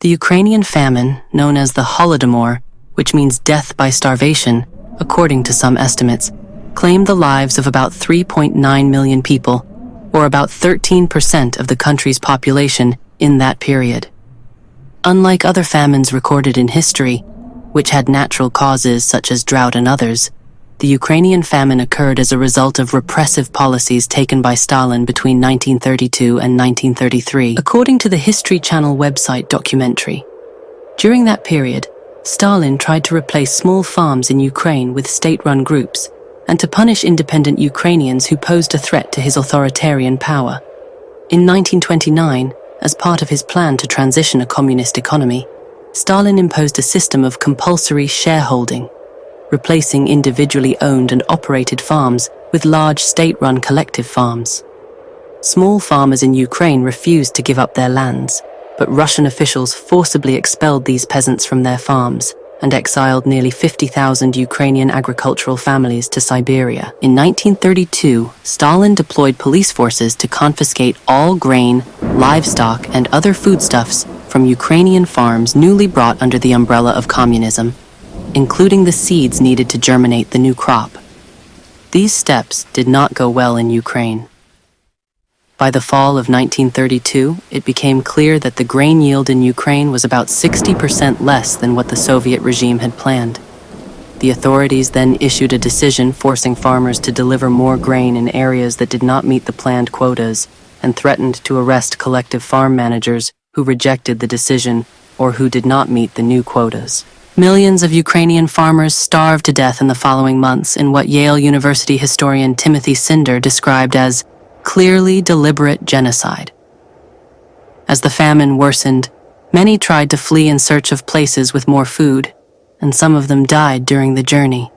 The Ukrainian famine, known as the Holodomor, which means death by starvation, according to some estimates, claimed the lives of about 3.9 million people, or about 13% of the country's population in that period. Unlike other famines recorded in history, which had natural causes such as drought and others, the Ukrainian famine occurred as a result of repressive policies taken by Stalin between 1932 and 1933, according to the History Channel website documentary. During that period, Stalin tried to replace small farms in Ukraine with state-run groups and to punish independent Ukrainians who posed a threat to his authoritarian power. In 1929, as part of his plan to transition a communist economy, Stalin imposed a system of compulsory shareholding, replacing individually owned and operated farms with large state-run collective farms. Small farmers in Ukraine refused to give up their lands, but Russian officials forcibly expelled these peasants from their farms and exiled nearly 50,000 Ukrainian agricultural families to Siberia. In 1932, Stalin deployed police forces to confiscate all grain, livestock, and other foodstuffs from Ukrainian farms newly brought under the umbrella of communism, including the seeds needed to germinate the new crop. These steps did not go well in Ukraine. By the fall of 1932, it became clear that the grain yield in Ukraine was about 60% less than what the Soviet regime had planned. The authorities then issued a decision forcing farmers to deliver more grain in areas that did not meet the planned quotas and threatened to arrest collective farm managers who rejected the decision or who did not meet the new quotas. Millions of Ukrainian farmers starved to death in the following months in what Yale University historian Timothy Cinder described as clearly deliberate genocide. As the famine worsened, many tried to flee in search of places with more food, and some of them died during the journey,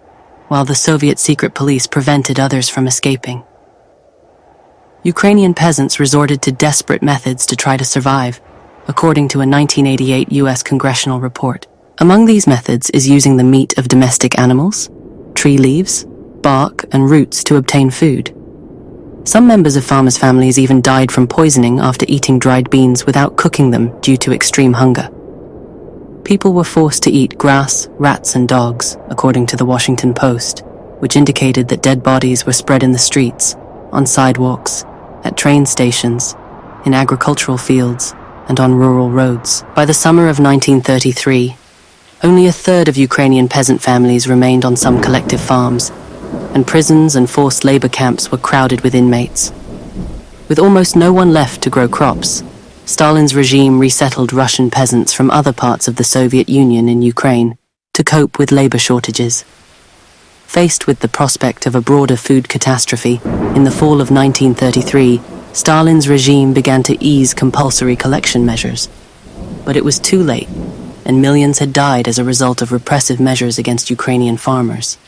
while the Soviet secret police prevented others from escaping. Ukrainian peasants resorted to desperate methods to try to survive, according to a 1988 U.S. congressional report. Among these methods is using the meat of domestic animals, tree leaves, bark, and roots to obtain food. Some members of farmers' families even died from poisoning after eating dried beans without cooking them due to extreme hunger. People were forced to eat grass, rats, and dogs, according to the Washington Post, which indicated that dead bodies were spread in the streets, on sidewalks, at train stations, in agricultural fields, and on rural roads. By the summer of 1933, only a third of Ukrainian peasant families remained on some collective farms, and prisons and forced labor camps were crowded with inmates. With almost no one left to grow crops, Stalin's regime resettled Russian peasants from other parts of the Soviet Union in Ukraine to cope with labor shortages. Faced with the prospect of a broader food catastrophe, in the fall of 1933, Stalin's regime began to ease compulsory collection measures. But it was too late, and millions had died as a result of repressive measures against Ukrainian farmers.